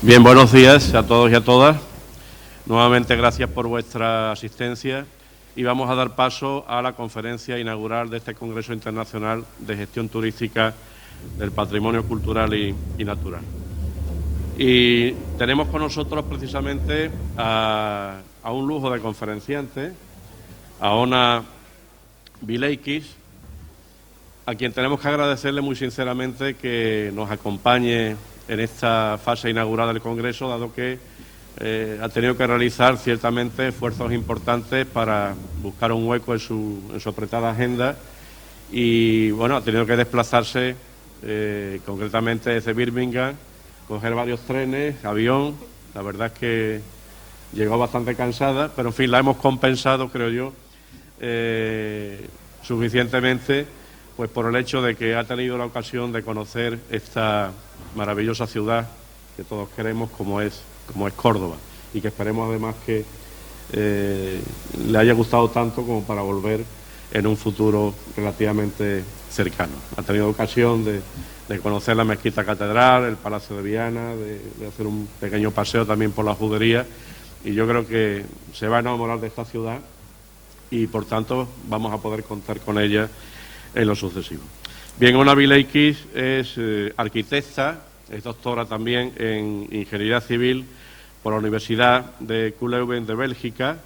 Bien, buenos días a todos y a todas. Nuevamente gracias por vuestra asistencia y vamos a dar paso a la conferencia inaugural de este Congreso Internacional de Gestión Turística del Patrimonio Cultural y Natural. Y tenemos con nosotros precisamente a un lujo de conferenciantes, a Ona Vileikis, a quien tenemos que agradecerle muy sinceramente que nos acompañe en esta fase inaugural del Congreso, dado que ha tenido que realizar ciertamente esfuerzos importantes para buscar un hueco en su apretada agenda y, bueno, ha tenido que desplazarse concretamente desde Birmingham, coger varios trenes, avión. La verdad es que llegó bastante cansada, pero en fin, la hemos compensado, creo yo, suficientemente, pues por el hecho de que ha tenido la ocasión de conocer esta maravillosa ciudad que todos queremos, como es Córdoba, y que esperemos además que le haya gustado tanto como para volver en un futuro relativamente cercano. Ha tenido ocasión de conocer la Mezquita Catedral, el Palacio de Viana, de hacer un pequeño paseo también por la Judería, y yo creo que se va a enamorar de esta ciudad y por tanto vamos a poder contar con ella en lo sucesivo. Bien, Ona Vileikis es arquitecta, es doctora también en Ingeniería Civil por la Universidad de Leuven de Bélgica,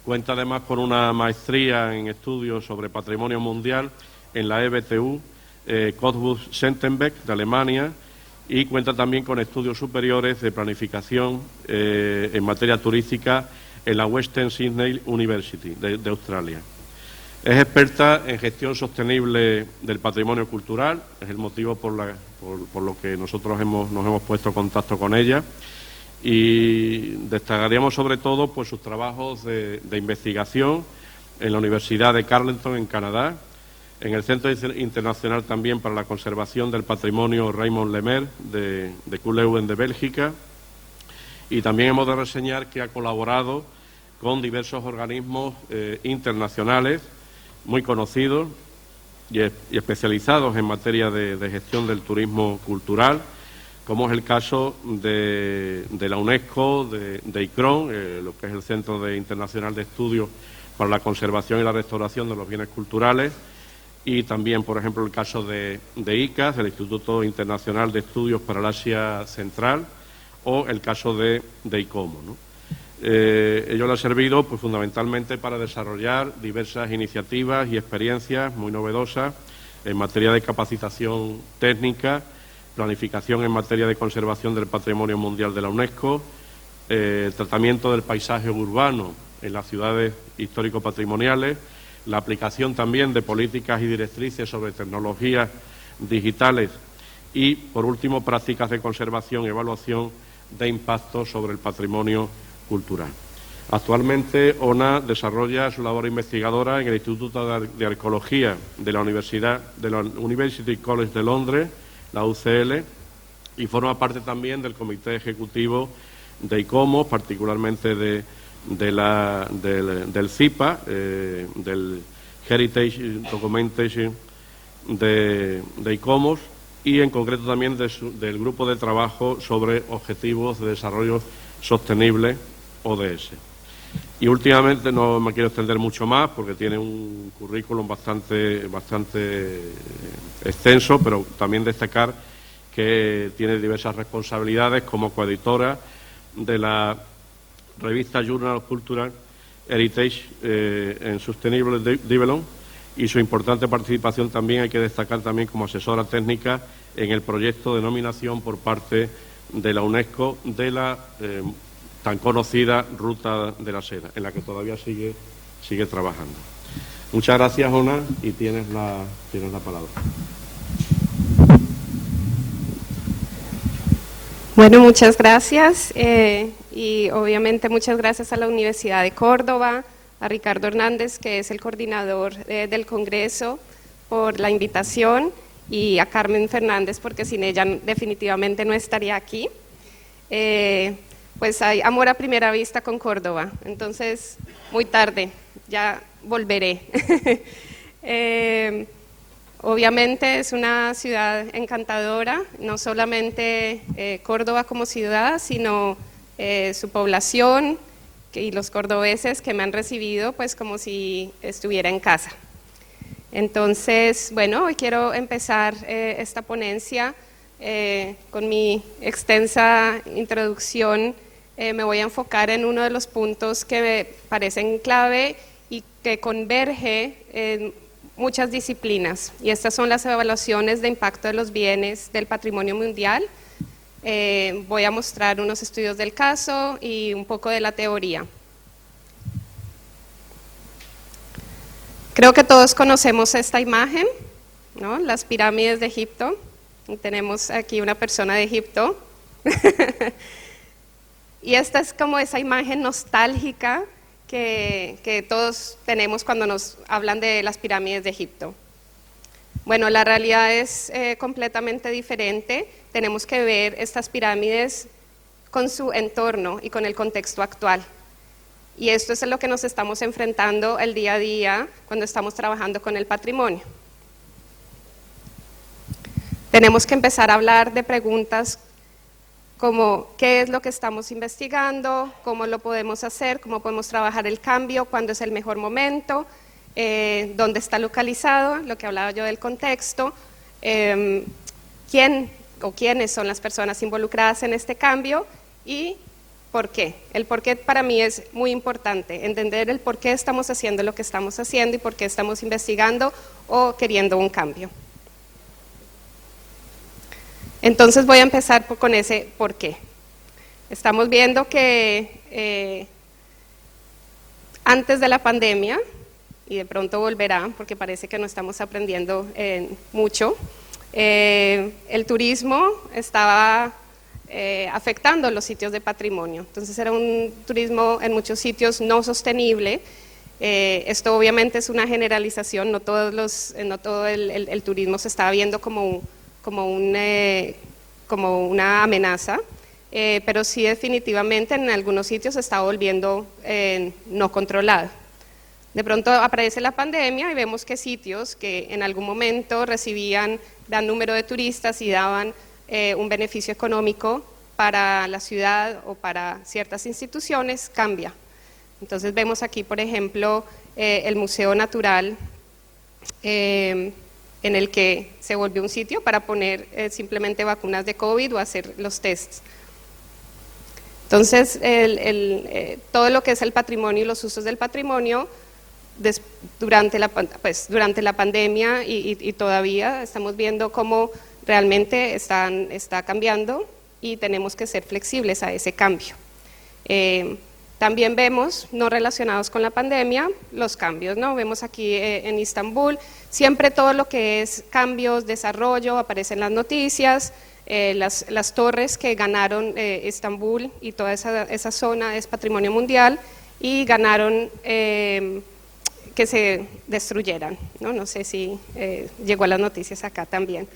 cuenta además con una maestría en estudios sobre patrimonio mundial en la EBTU, Cottbus-Schenkenbeck de Alemania, y cuenta también con estudios superiores de planificación en materia turística en la Western Sydney University de Australia. Es experta en gestión sostenible del patrimonio cultural, es el motivo por lo que nosotros nos hemos puesto en contacto con ella, y destacaríamos sobre todo pues sus trabajos de investigación en la Universidad de Carleton en Canadá, en el Centro Internacional también para la Conservación del Patrimonio Raymond Lemaire de Leuven de Bélgica, y también hemos de reseñar que ha colaborado con diversos organismos internacionales muy conocidos y especializados en materia de gestión del turismo cultural, como es el caso de la UNESCO, de ICRON, lo que es el Centro Internacional de Estudios para la Conservación y la Restauración de los Bienes Culturales, y también, por ejemplo, el caso de ICAS, el Instituto Internacional de Estudios para el Asia Central, o el caso de ICOMO, ¿no? Ello le ha servido pues, fundamentalmente para desarrollar diversas iniciativas y experiencias muy novedosas en materia de capacitación técnica, planificación en materia de conservación del patrimonio mundial de la UNESCO, tratamiento del paisaje urbano en las ciudades histórico-patrimoniales, la aplicación también de políticas y directrices sobre tecnologías digitales y, por último, prácticas de conservación y evaluación de impacto sobre el patrimonio cultural. Actualmente, Ona desarrolla su labor investigadora en el Instituto de Arqueología de la University College de Londres, la UCL, y forma parte también del comité ejecutivo de ICOMOS, particularmente del CIPA, del Heritage Documentation de ICOMOS, y en concreto también del grupo de trabajo sobre objetivos de desarrollo sostenible, ODS. Y últimamente, no me quiero extender mucho más porque tiene un currículum bastante extenso, pero también destacar que tiene diversas responsabilidades como coeditora de la revista Journal of Cultural Heritage en Sustainable Development, y su importante participación también hay que destacar también como asesora técnica en el proyecto de nominación por parte de la UNESCO de la tan conocida Ruta de la Seda, en la que todavía sigue trabajando. Muchas gracias, Ona, y tienes la palabra. Bueno, muchas gracias y obviamente muchas gracias a la Universidad de Córdoba, a Ricardo Hernández, que es el coordinador del Congreso, por la invitación, y a Carmen Fernández, porque sin ella definitivamente no estaría aquí. Pues hay amor a primera vista con Córdoba, entonces muy tarde, ya volveré. Obviamente es una ciudad encantadora, no solamente Córdoba como ciudad, sino su población y los cordobeses que me han recibido pues como si estuviera en casa. Entonces, bueno, hoy quiero empezar esta ponencia con mi extensa introducción. Me voy a enfocar en uno de los puntos que me parecen clave y que converge en muchas disciplinas, y estas son las evaluaciones de impacto de los bienes del patrimonio mundial. Voy a mostrar unos estudios del caso y un poco de la teoría. Creo que todos conocemos esta imagen, ¿no? Las pirámides de Egipto, y tenemos aquí una persona de Egipto. Y esta es como esa imagen nostálgica que todos tenemos cuando nos hablan de las pirámides de Egipto. Bueno, la realidad es completamente diferente. Tenemos que ver estas pirámides con su entorno y con el contexto actual. Y esto es a lo que nos estamos enfrentando el día a día cuando estamos trabajando con el patrimonio. Tenemos que empezar a hablar de preguntas como qué es lo que estamos investigando, cómo lo podemos hacer, cómo podemos trabajar el cambio, cuándo es el mejor momento, dónde está localizado, lo que hablaba yo del contexto, quién o quiénes son las personas involucradas en este cambio y por qué. El por qué para mí es muy importante, entender el por qué estamos haciendo lo que estamos haciendo y por qué estamos investigando o queriendo un cambio. Entonces voy a empezar con ese por qué. Estamos viendo que antes de la pandemia, y de pronto volverá, porque parece que no estamos aprendiendo mucho, el turismo estaba afectando los sitios de patrimonio. Entonces era un turismo en muchos sitios no sostenible. Esto obviamente es una generalización, no todo el turismo se estaba viendo como una amenaza, pero sí definitivamente en algunos sitios se está volviendo no controlado. De pronto aparece la pandemia y vemos que sitios que en algún momento recibían gran número de turistas y daban un beneficio económico para la ciudad o para ciertas instituciones, cambia. Entonces vemos aquí, por ejemplo, el Museo Natural, en el que se volvió un sitio para poner simplemente vacunas de COVID o hacer los tests. Entonces, todo lo que es el patrimonio y los usos del patrimonio, durante la pandemia y todavía estamos viendo cómo realmente está cambiando y tenemos que ser flexibles a ese cambio. También vemos, no relacionados con la pandemia, los cambios, ¿no? Vemos aquí en Istambul, siempre todo lo que es cambios, desarrollo, aparece en las noticias, las torres que ganaron Istambul y toda esa zona es patrimonio mundial y ganaron que se destruyeran, ¿no? No sé si llegó a las noticias acá también.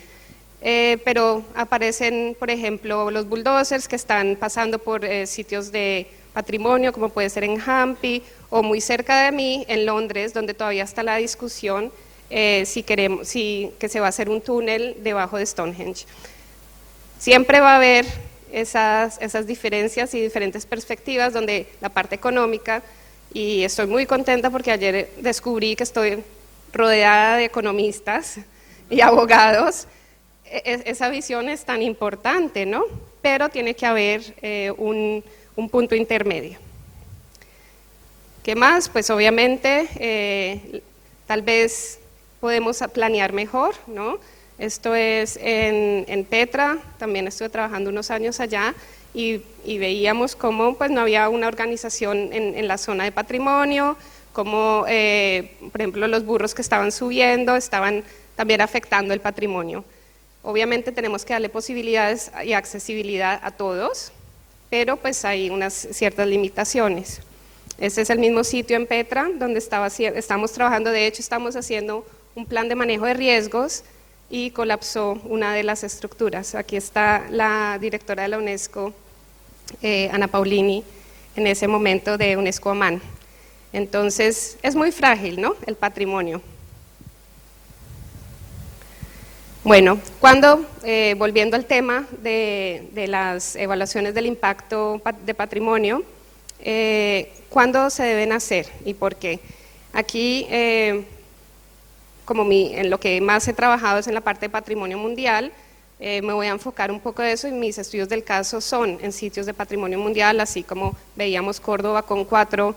Pero aparecen, por ejemplo, los bulldozers que están pasando por sitios de patrimonio, como puede ser en Hampi, o muy cerca de mí, en Londres, donde todavía está la discusión que se va a hacer un túnel debajo de Stonehenge. Siempre va a haber esas diferencias y diferentes perspectivas, donde la parte económica, y estoy muy contenta porque ayer descubrí que estoy rodeada de economistas y abogados. Esa visión es tan importante, ¿no? Pero tiene que haber un punto intermedio. ¿Qué más? Pues obviamente tal vez podemos planear mejor, ¿no? Esto es en Petra, también estuve trabajando unos años allá y veíamos cómo pues no había una organización en la zona de patrimonio, como por ejemplo los burros que estaban subiendo estaban también afectando el patrimonio. Obviamente tenemos que darle posibilidades y accesibilidad a todos, pero pues hay unas ciertas limitaciones. Este es el mismo sitio en Petra donde estamos trabajando, de hecho estamos haciendo un plan de manejo de riesgos y colapsó una de las estructuras. Aquí está la directora de la UNESCO, Ana Paulini, en ese momento de UNESCO Oman. Entonces es muy frágil, ¿no? El patrimonio. Bueno, volviendo al tema de las evaluaciones del impacto de patrimonio, ¿cuándo se deben hacer y por qué? Aquí, en lo que más he trabajado es en la parte de patrimonio mundial, me voy a enfocar un poco de eso y mis estudios del caso son en sitios de patrimonio mundial, así como veíamos Córdoba con 4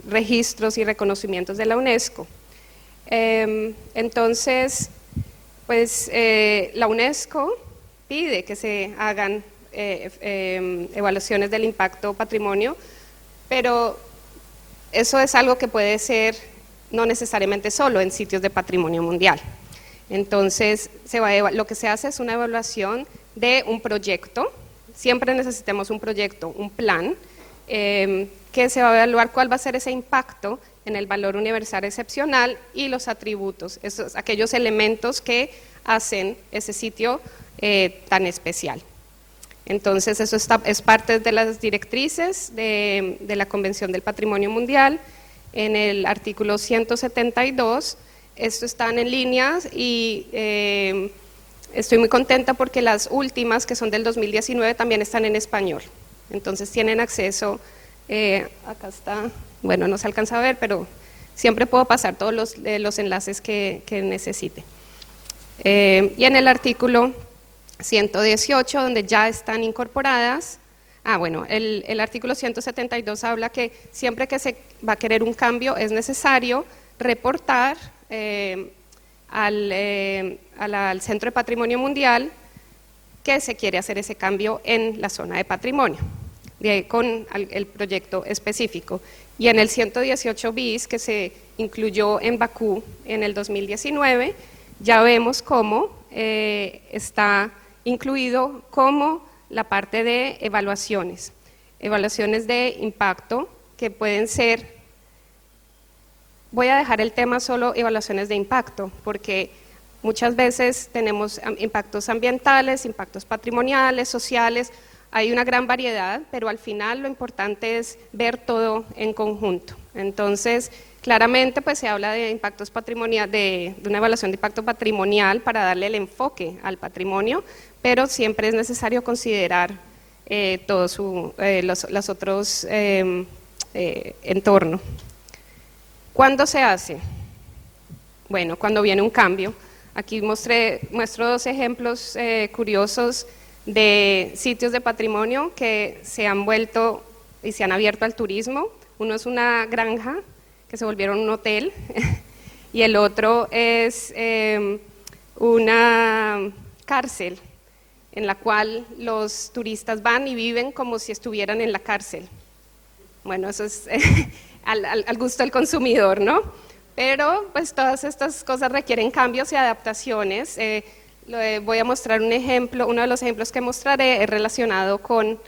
registros y reconocimientos de la UNESCO. Entonces, pues la UNESCO pide que se hagan evaluaciones del impacto patrimonio, pero eso es algo que puede ser no necesariamente solo en sitios de patrimonio mundial. Entonces, lo que se hace es una evaluación de un proyecto, siempre necesitamos un proyecto, un plan, que se va a evaluar cuál va a ser ese impacto en el valor universal excepcional y los atributos, aquellos elementos que hacen ese sitio tan especial. Entonces, eso es parte de las directrices de la Convención del Patrimonio Mundial. En el artículo 172, esto están en línea y estoy muy contenta porque las últimas, que son del 2019, también están en español. Entonces tienen acceso, acá está, bueno, no se alcanza a ver, pero siempre puedo pasar todos los enlaces que necesite. Y en el artículo 118, donde ya están incorporadas, el artículo 172 habla que siempre que se va a querer un cambio es necesario reportar al Centro de Patrimonio Mundial que se quiere hacer ese cambio en la zona de patrimonio, con el proyecto específico. Y en el 118 bis, que se incluyó en Bakú en el 2019, ya vemos cómo está incluido como la parte de evaluaciones de impacto que pueden ser, voy a dejar el tema solo evaluaciones de impacto, porque muchas veces tenemos impactos ambientales, impactos patrimoniales, sociales, hay una gran variedad, pero al final lo importante es ver todo en conjunto. Entonces, claramente pues se habla de impactos patrimoniales, de una evaluación de impacto patrimonial para darle el enfoque al patrimonio, pero siempre es necesario considerar todos los otros entornos. ¿Cuándo se hace? Bueno, cuando viene un cambio. Aquí muestro 2 ejemplos curiosos de sitios de patrimonio que se han vuelto y se han abierto al turismo. Uno es una granja que se volvieron un hotel y el otro es una cárcel en la cual los turistas van y viven como si estuvieran en la cárcel. Bueno, eso es al gusto del consumidor, ¿no? Pero pues todas estas cosas requieren cambios y adaptaciones. Voy a mostrar un ejemplo, uno de los ejemplos que mostraré es relacionado con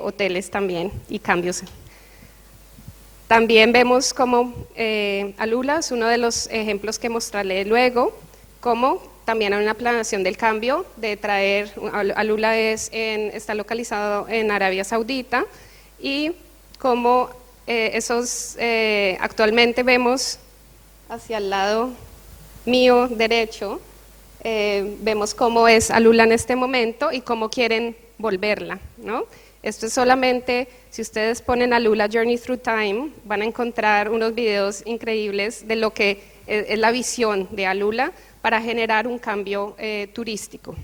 hoteles también y cambios. También vemos como Alula es uno de los ejemplos que mostraré luego, como también hay una planeación del cambio de traer, Alula está localizado en Arabia Saudita y como actualmente vemos hacia el lado mío derecho, vemos cómo es Alula en este momento y cómo quieren volverla, ¿no? Esto es solamente, si ustedes ponen Alula Journey Through Time, van a encontrar unos videos increíbles de lo que es la visión de Alula para generar un cambio turístico.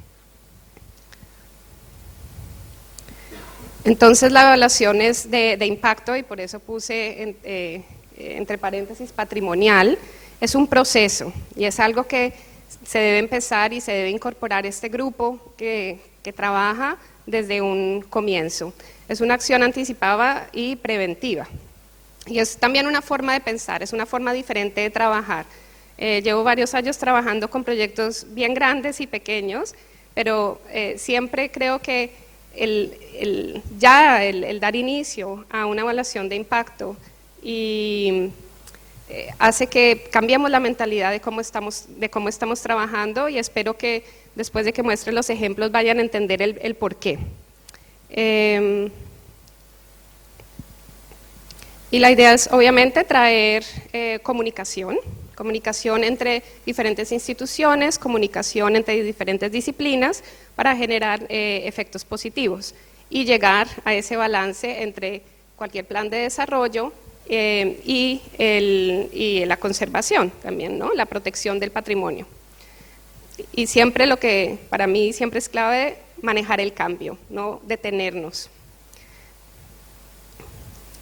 Entonces la evaluación es de impacto y por eso puse entre paréntesis patrimonial, es un proceso y es algo que se debe empezar y se debe incorporar este grupo que trabaja desde un comienzo. Es una acción anticipada y preventiva y es también una forma de pensar, es una forma diferente de trabajar. Llevo varios años trabajando con proyectos bien grandes y pequeños, pero siempre creo que el dar inicio a una evaluación de impacto y hace que cambiemos la mentalidad de cómo estamos trabajando y espero que después de que muestre los ejemplos vayan a entender el por qué. Y la idea es obviamente traer comunicación. comunicación entre diferentes instituciones, comunicación entre diferentes disciplinas para generar efectos positivos y llegar a ese balance entre cualquier plan de desarrollo y la conservación también, ¿no? La protección del patrimonio. Y siempre lo que para mí siempre es clave, manejar el cambio, no detenernos.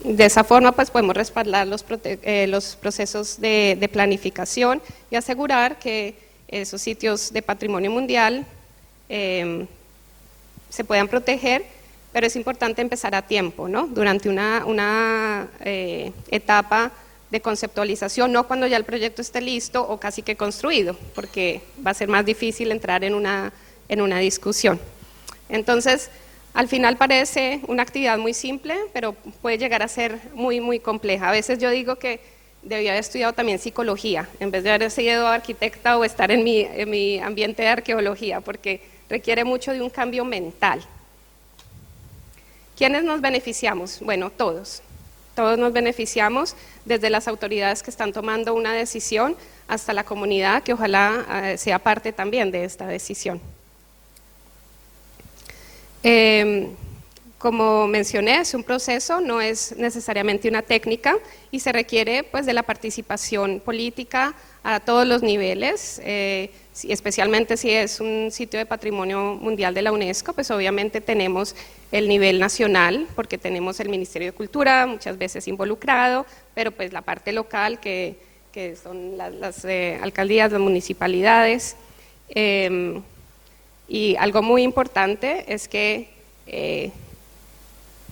De esa forma pues podemos respaldar los procesos de planificación y asegurar que esos sitios de patrimonio mundial se puedan proteger, pero es importante empezar a tiempo, ¿no? Durante una etapa de conceptualización, no cuando ya el proyecto esté listo o casi que construido, porque va a ser más difícil entrar en una discusión. Entonces, al final parece una actividad muy simple, pero puede llegar a ser muy, muy compleja. A veces yo digo que debía haber estudiado también psicología, en vez de haber sido arquitecta o estar en mi ambiente de arqueología, porque requiere mucho de un cambio mental. ¿Quiénes nos beneficiamos? Bueno, todos. Todos nos beneficiamos, desde las autoridades que están tomando una decisión hasta la comunidad que ojalá sea parte también de esta decisión. Como mencioné, es un proceso, no es necesariamente una técnica y se requiere pues de la participación política a todos los niveles, especialmente si es un sitio de patrimonio mundial de la UNESCO, pues obviamente tenemos el nivel nacional, porque tenemos el Ministerio de Cultura muchas veces involucrado, pero pues la parte local que son las alcaldías, las municipalidades. Y algo muy importante es que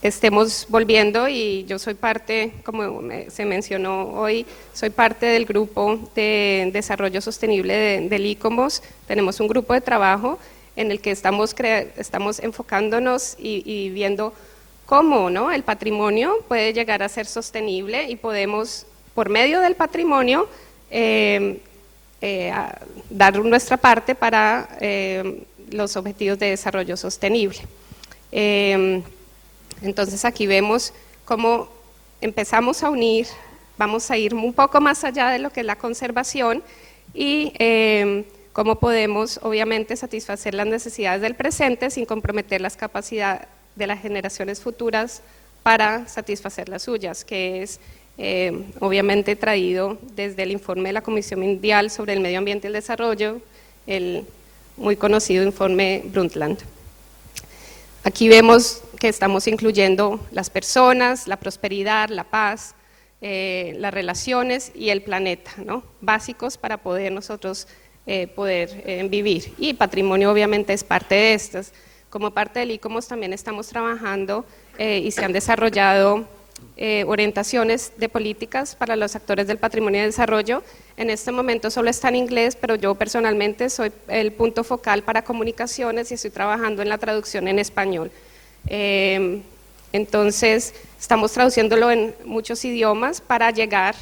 estemos volviendo, y yo soy parte, como se mencionó hoy, soy parte del grupo de desarrollo sostenible del ICOMOS. Tenemos un grupo de trabajo en el que estamos enfocándonos y viendo cómo, ¿no?, el patrimonio puede llegar a ser sostenible y podemos, por medio del patrimonio, dar nuestra parte para los objetivos de desarrollo sostenible. Entonces aquí vemos cómo empezamos a unir, vamos a ir un poco más allá de lo que es la conservación y cómo podemos obviamente satisfacer las necesidades del presente sin comprometer las capacidades de las generaciones futuras para satisfacer las suyas, que es obviamente traído desde el informe de la Comisión Mundial sobre el Medio Ambiente y el Desarrollo, el muy conocido informe Brundtland. Aquí vemos que estamos incluyendo las personas, la prosperidad, la paz, las relaciones y el planeta, ¿no?, básicos para poder nosotros vivir, y patrimonio obviamente es parte de estas. Como parte del ICOMOS también estamos trabajando y se han desarrollado orientaciones de políticas para los actores del patrimonio y desarrollo. En este momento solo está en inglés, pero yo personalmente soy el punto focal para comunicaciones y estoy trabajando en la traducción en español. Entonces, estamos traduciéndolo en muchos idiomas para llegar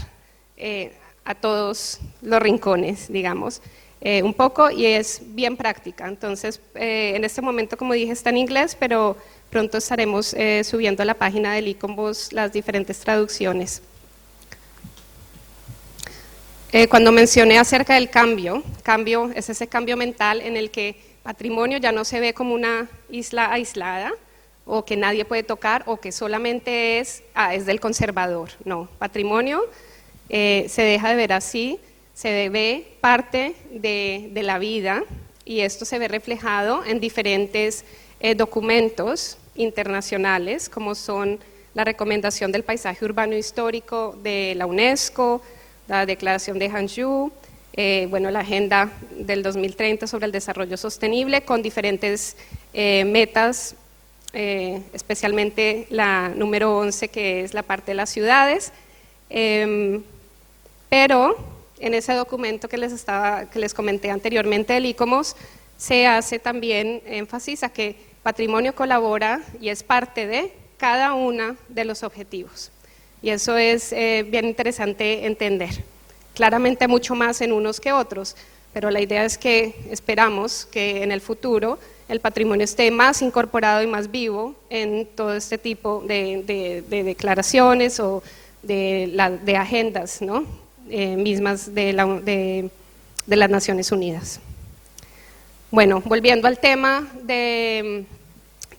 a todos los rincones, digamos, un poco, y es bien práctica. Entonces, en este momento, como dije, está en inglés, pero pronto estaremos subiendo a la página del ICOMOS las diferentes traducciones. Cuando mencioné acerca del cambio es ese cambio mental en el que patrimonio ya no se ve como una isla aislada, o que nadie puede tocar, o que solamente es del conservador. No, patrimonio se deja de ver así, se ve parte de la vida, y esto se ve reflejado en diferentes documentos internacionales, como son la recomendación del paisaje urbano histórico de la UNESCO, la declaración de Hangzhou, la agenda del 2030 sobre el desarrollo sostenible, con diferentes metas, especialmente la número 11, que es la parte de las ciudades, pero en ese documento que les comenté anteriormente del ICOMOS, se hace también énfasis a que patrimonio colabora y es parte de cada uno de los objetivos, y eso es bien interesante entender. Claramente mucho más en unos que otros, pero la idea es que esperamos que en el futuro el patrimonio esté más incorporado y más vivo en todo este tipo de declaraciones o de agendas, ¿no?, mismas de las Naciones Unidas. Bueno, volviendo al tema de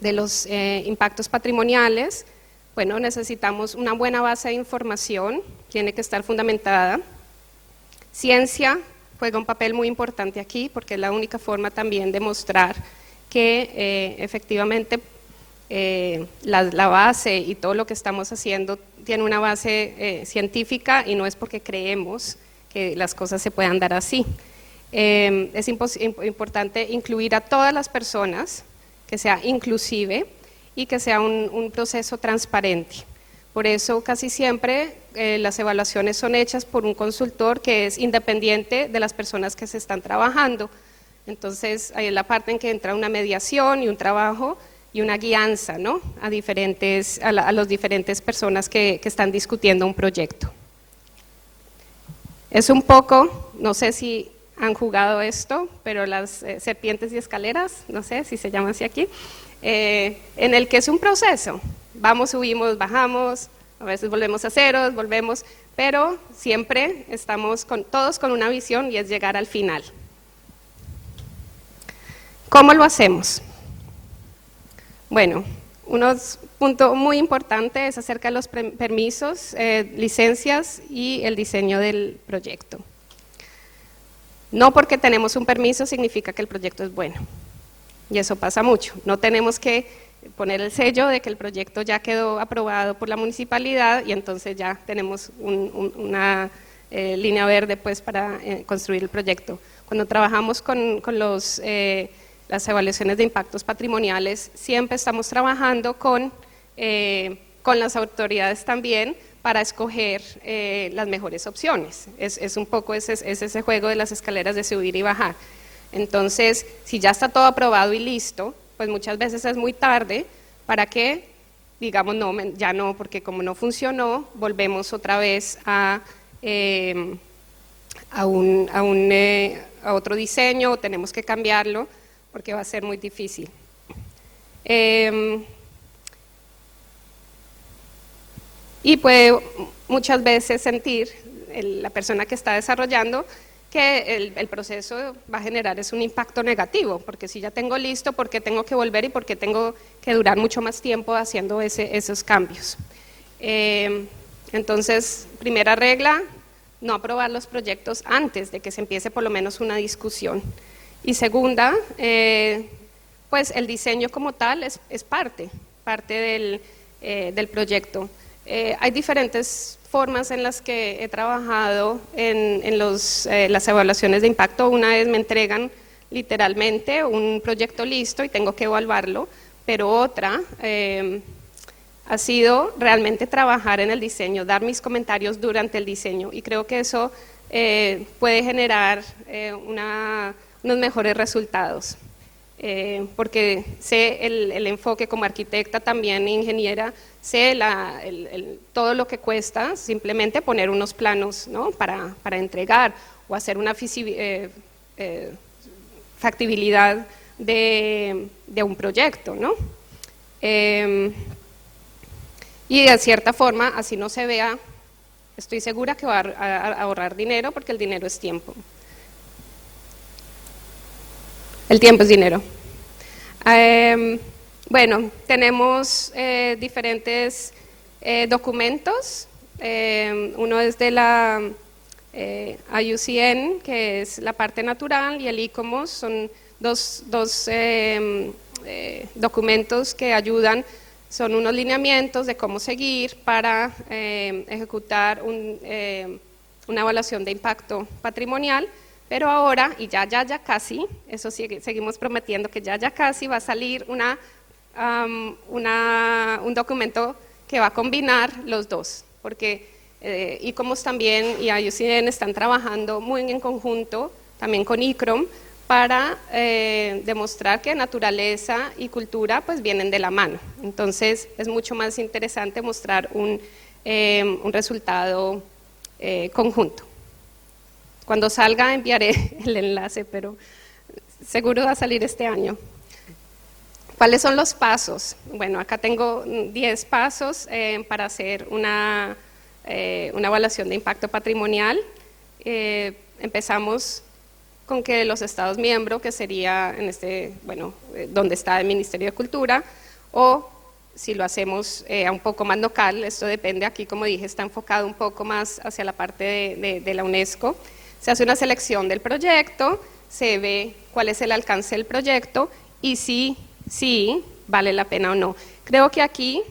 los impactos patrimoniales, bueno, necesitamos una buena base de información, tiene que estar fundamentada. Ciencia juega un papel muy importante aquí, porque es la única forma también de mostrar que efectivamente la base y todo lo que estamos haciendo tiene una base científica y no es porque creemos que las cosas se puedan dar así. Es importante incluir a todas las personas, que sea inclusive y que sea un proceso transparente. Por eso casi siempre las evaluaciones son hechas por un consultor que es independiente de las personas que se están trabajando. Entonces, ahí es la parte en que entra una mediación y un trabajo y una guianza, ¿no? a las diferentes personas que están discutiendo un proyecto. Es un poco, no sé si han jugado esto, pero las serpientes y escaleras, no sé si se llama así aquí, en el que es un proceso, vamos, subimos, bajamos, a veces volvemos a ceros, volvemos, pero siempre estamos todos con una visión y es llegar al final. ¿Cómo lo hacemos? Bueno, un punto muy importante es acerca de los permisos, licencias y el diseño del proyecto. No porque tenemos un permiso significa que el proyecto es bueno, y eso pasa mucho. No tenemos que poner el sello de que el proyecto ya quedó aprobado por la municipalidad y entonces ya tenemos una línea verde pues, para construir el proyecto. Cuando trabajamos con las evaluaciones de impactos patrimoniales, siempre estamos trabajando con las autoridades también para escoger las mejores opciones. Es un poco ese juego de las escaleras de subir y bajar. Entonces, si ya está todo aprobado y listo, pues muchas veces es muy tarde para que digamos, no, ya no, porque como no funcionó, volvemos otra vez a otro diseño, o tenemos que cambiarlo, porque va a ser muy difícil. Y puede muchas veces sentir la persona que está desarrollando que el proceso va a generar un impacto negativo, porque si ya tengo listo, ¿por qué tengo que volver y por qué tengo que durar mucho más tiempo haciendo esos cambios? Entonces, primera regla, no aprobar los proyectos antes de que se empiece por lo menos una discusión. Y segunda, pues el diseño como tal es parte del proyecto. Hay diferentes formas en las que he trabajado en las evaluaciones de impacto. Una es me entregan literalmente un proyecto listo y tengo que evaluarlo, pero otra ha sido realmente trabajar en el diseño, dar mis comentarios durante el diseño, y creo que eso puede generar unos mejores resultados. Porque sé el enfoque como arquitecta, también ingeniera, sé todo lo que cuesta simplemente poner unos planos, ¿no? para entregar o hacer una factibilidad de un proyecto, ¿no? Y de cierta forma, así no se vea, estoy segura que va a ahorrar dinero, porque el dinero es tiempo. El tiempo es dinero. Bueno, tenemos diferentes documentos. Uno es de la IUCN, que es la parte natural, y el ICOMOS, son dos documentos que ayudan, son unos lineamientos de cómo seguir para ejecutar una evaluación de impacto patrimonial. Pero ahora, y ya casi, eso seguimos prometiendo que ya casi va a salir un documento que va a combinar los dos, porque ICOMOS también y IUCN están trabajando muy en conjunto, también con ICROM, para demostrar que naturaleza y cultura pues vienen de la mano. Entonces es mucho más interesante mostrar un resultado conjunto. Cuando salga enviaré el enlace, pero seguro va a salir este año. ¿Cuáles son los pasos? Bueno, acá tengo 10 pasos para hacer una evaluación de impacto patrimonial. empezamos con que los Estados miembros, que sería donde está el Ministerio de Cultura, o si lo hacemos un poco más local, esto depende, aquí como dije está enfocado un poco más hacia la parte de la UNESCO, se hace una selección del proyecto, se ve cuál es el alcance del proyecto y si vale la pena o no. Creo que aquí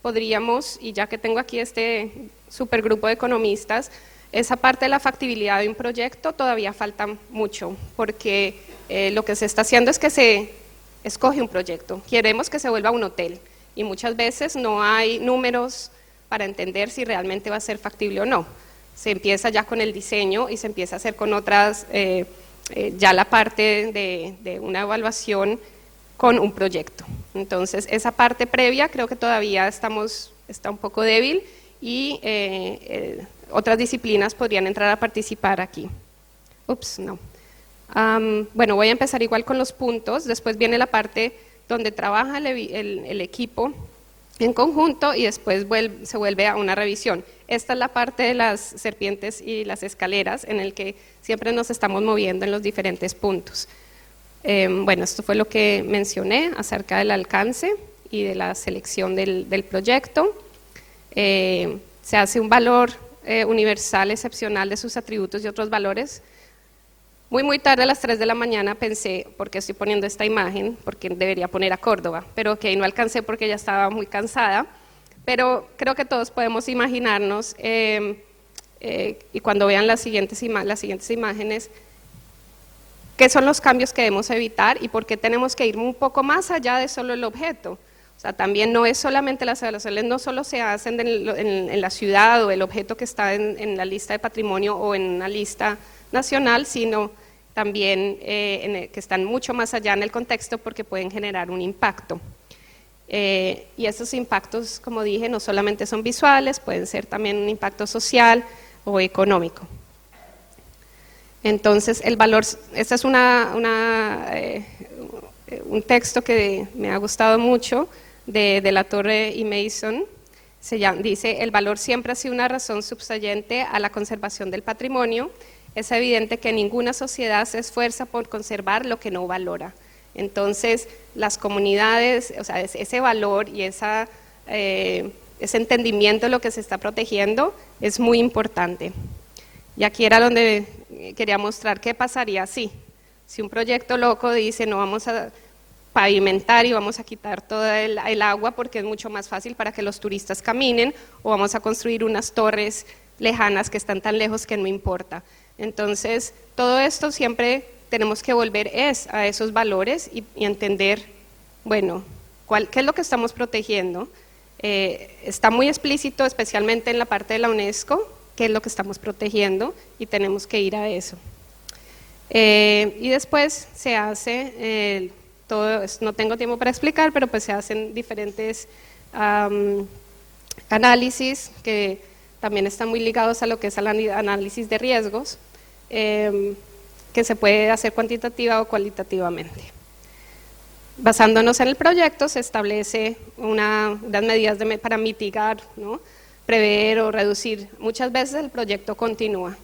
podríamos, y ya que tengo aquí este supergrupo de economistas, esa parte de la factibilidad de un proyecto todavía falta mucho, porque lo que se está haciendo es que se escoge un proyecto, queremos que se vuelva un hotel, y muchas veces no hay números para entender si realmente va a ser factible o no. Se empieza ya con el diseño y se empieza a hacer con otras, ya la parte de una evaluación con un proyecto. Entonces, esa parte previa creo que todavía está un poco débil y otras disciplinas podrían entrar a participar aquí. Bueno, voy a empezar igual con los puntos, después viene la parte donde trabaja el equipo en conjunto y después se vuelve a una revisión. Esta es la parte de las serpientes y las escaleras en el que siempre nos estamos moviendo en los diferentes puntos. Bueno, esto fue lo que mencioné acerca del alcance y de la selección del proyecto. Se hace un valor universal excepcional de sus atributos y otros valores. Muy tarde, a las 3 de la mañana, pensé, ¿por qué estoy poniendo esta imagen? Porque debería poner a Córdoba, pero ok, no alcancé porque ya estaba muy cansada, pero creo que todos podemos imaginarnos, y cuando vean las siguientes imágenes, qué son los cambios que debemos evitar y por qué tenemos que ir un poco más allá de solo el objeto. O sea, también no es solamente las evaluaciones, no solo se hacen en la ciudad o el objeto que está en la lista de patrimonio o en una lista nacional, sino también que están mucho más allá en el contexto porque pueden generar un impacto. Y esos impactos, como dije, no solamente son visuales, pueden ser también un impacto social o económico. Entonces, el valor, este es un texto que me ha gustado mucho de La Torre y Mason, dice: el valor siempre ha sido una razón subsayente a la conservación del patrimonio. Es evidente que ninguna sociedad se esfuerza por conservar lo que no valora. Entonces, las comunidades, o sea, ese valor y ese entendimiento de lo que se está protegiendo es muy importante. Y aquí era donde quería mostrar qué pasaría si un proyecto loco dice no vamos a pavimentar y vamos a quitar todo el agua porque es mucho más fácil para que los turistas caminen, o vamos a construir unas torres lejanas que están tan lejos que no importa. Entonces, todo esto siempre tenemos que volver a esos valores y entender, bueno, qué es lo que estamos protegiendo. Está muy explícito, especialmente en la parte de la UNESCO, qué es lo que estamos protegiendo y tenemos que ir a eso. Y después se hace, no tengo tiempo para explicar, pero pues se hacen diferentes análisis que también están muy ligados a lo que es el análisis de riesgos, que se puede hacer cuantitativa o cualitativamente. Basándonos en el proyecto se establece unas medidas para mitigar, ¿no?, prever o reducir. Muchas veces el proyecto continúa,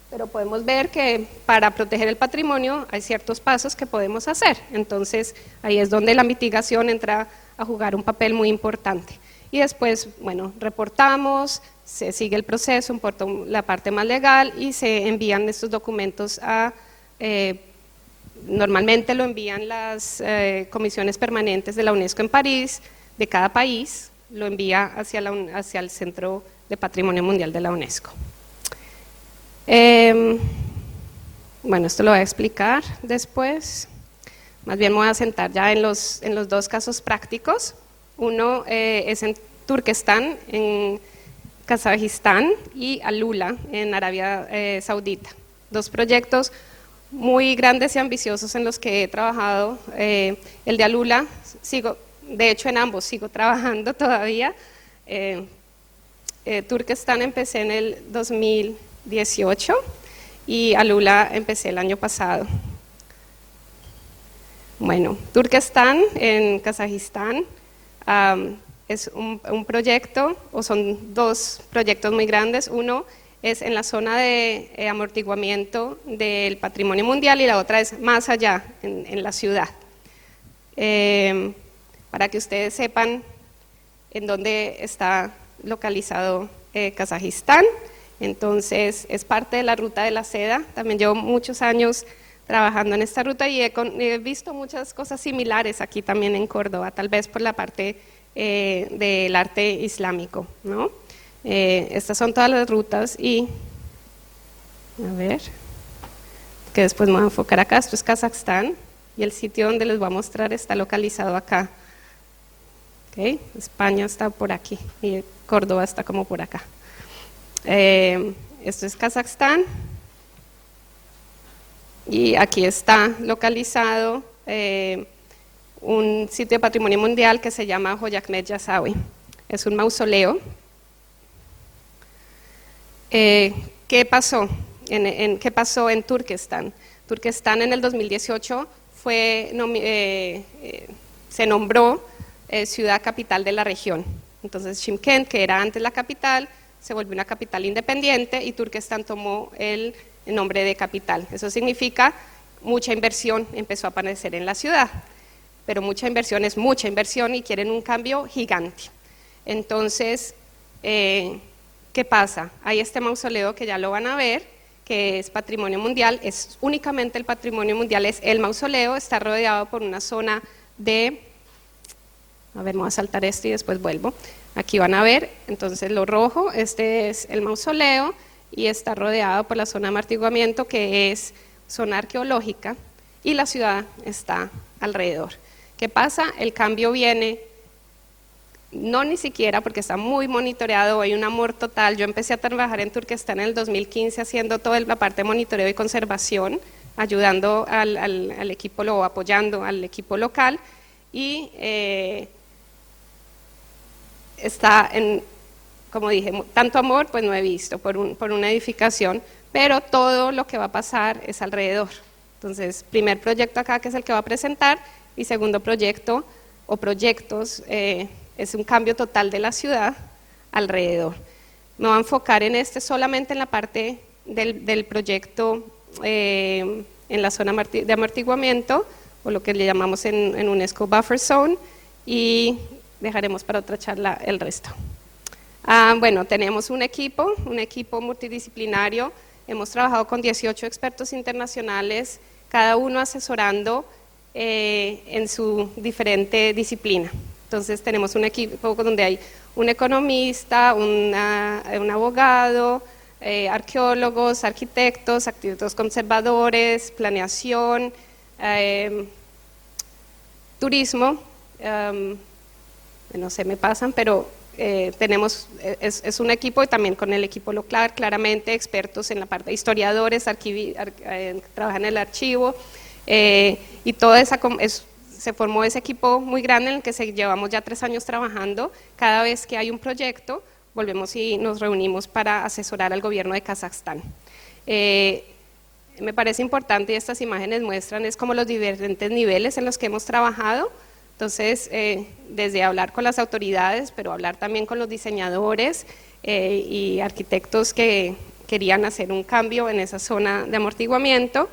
pero podemos ver que para proteger el patrimonio hay ciertos pasos que podemos hacer. Entonces, ahí es donde la mitigación entra a jugar un papel muy importante. Y después, bueno, reportamos, se sigue el proceso, la parte más legal y se envían estos documentos normalmente lo envían las comisiones permanentes de la UNESCO en París, de cada país, lo envía hacia el Centro de Patrimonio Mundial de la UNESCO. Bueno, esto lo voy a explicar después, más bien me voy a sentar ya en los dos casos prácticos. Uno es en Turquestán, en Kazajistán, y Alula, en Arabia Saudita. Dos proyectos muy grandes y ambiciosos en los que he trabajado. El de Alula, de hecho en ambos sigo trabajando todavía. Turquestán empecé en el 2018 y Alula empecé el año pasado. Bueno, Turquestán en Kazajistán es un proyecto, o son dos proyectos muy grandes. Uno es en la zona de amortiguamiento del patrimonio mundial y la otra es más allá, en la ciudad. Para que ustedes sepan en dónde está localizado Kazajistán, entonces es parte de la ruta de la seda. También llevo muchos años trabajando en esta ruta y he visto muchas cosas similares aquí también en Córdoba, tal vez por la parte del arte islámico, ¿no? Estas son todas las rutas y, a ver, que después me voy a enfocar acá. Esto es Kazajstán y el sitio donde les voy a mostrar está localizado acá. Okay. España está por aquí y Córdoba está como por acá. Esto es Kazajstán y aquí está localizado un sitio de patrimonio mundial que se llama Joyakmet Yasavi. Es un mausoleo. ¿Qué pasó? ¿Qué pasó en Turquestán? Turquestán en el 2018 se nombró ciudad capital de la región. Entonces Shymkent, que era antes la capital, se volvió una capital independiente y Turquestán tomó el nombre de capital. Eso significa mucha inversión empezó a aparecer en la ciudad, pero mucha inversión es mucha inversión y quieren un cambio gigante. Entonces, ¿qué pasa? Hay este mausoleo que ya lo van a ver, que es patrimonio mundial, es únicamente el patrimonio mundial, es el mausoleo, está rodeado por una zona de, a ver, me voy a saltar esto y después vuelvo, aquí van a ver, entonces lo rojo, este es el mausoleo y está rodeado por la zona de amortiguamiento que es zona arqueológica y la ciudad está alrededor. ¿Qué pasa? El cambio viene, no ni siquiera porque está muy monitoreado, hay un amor total. Yo empecé a trabajar en Turquestán en el 2015 haciendo toda la parte de monitoreo y conservación, ayudando al equipo, o apoyando al equipo local y está en, como dije, tanto amor pues no he visto por una edificación, pero todo lo que va a pasar es alrededor. Entonces, primer proyecto acá que es el que va a presentar y segundo proyecto o proyectos es un cambio total de la ciudad alrededor. Me voy a enfocar en solamente en la parte del proyecto en la zona de amortiguamiento o lo que le llamamos en UNESCO Buffer Zone y dejaremos para otra charla el resto. Bueno, tenemos un equipo multidisciplinario, hemos trabajado con 18 expertos internacionales, cada uno asesorando en su diferente disciplina. Entonces tenemos un equipo donde hay un economista, un abogado, arqueólogos, arquitectos conservadores, planeación, turismo, no sé, me pasan, pero es un equipo y también con el equipo local, claramente expertos en la parte de historiadores, trabajan en el archivo y toda esa se formó ese equipo muy grande en el que llevamos ya 3 años trabajando. Cada vez que hay un proyecto, volvemos y nos reunimos para asesorar al gobierno de Kazajstán. Me parece importante y estas imágenes muestran es como los diferentes niveles en los que hemos trabajado. Entonces, desde hablar con las autoridades, pero hablar también con los diseñadores y arquitectos que querían hacer un cambio en esa zona de amortiguamiento,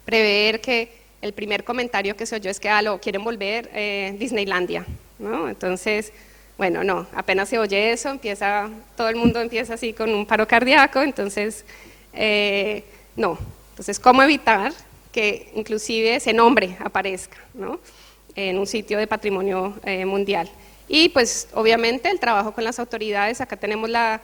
prever que el primer comentario que se oyó es que lo quieren volver Disneylandia, ¿no? Entonces, bueno, no, apenas se oye eso, todo el mundo empieza así con un paro cardíaco, entonces, no. Entonces, ¿cómo evitar que inclusive ese nombre aparezca, ¿no?, en un sitio de patrimonio mundial? Y pues obviamente el trabajo con las autoridades, acá tenemos la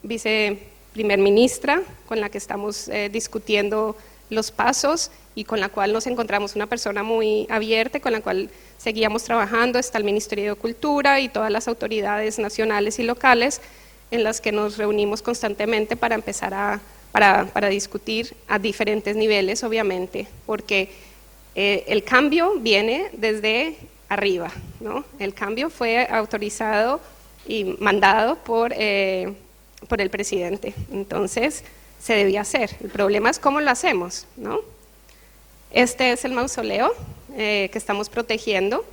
viceprimer ministra con la que estamos discutiendo los pasos y con la cual nos encontramos una persona muy abierta, con la cual seguíamos trabajando, está el Ministerio de Cultura y todas las autoridades nacionales y locales en las que nos reunimos constantemente para empezar para discutir a diferentes niveles, obviamente, porque el cambio viene desde arriba, ¿no? El cambio fue autorizado y mandado por el presidente, entonces se debía hacer. El problema es cómo lo hacemos, ¿no? Este es el mausoleo que estamos protegiendo.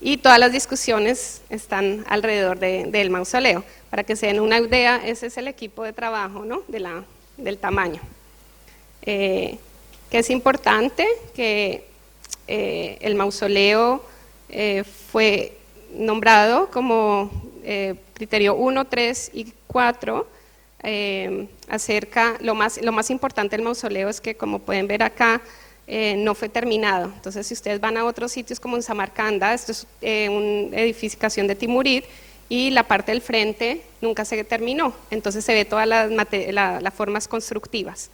y todas las discusiones están alrededor del mausoleo. Para que se den una idea, ese es el equipo de trabajo, ¿no? Del tamaño. Que es importante que el mausoleo fue nombrado como criterio 1, 3 y 4, lo más importante del mausoleo es que, como pueden ver acá, no fue terminado. Entonces, si ustedes van a otros sitios como en Samarcanda, esto es una edificación de Timurid, y la parte del frente nunca se terminó, entonces se ve todas las formas constructivas.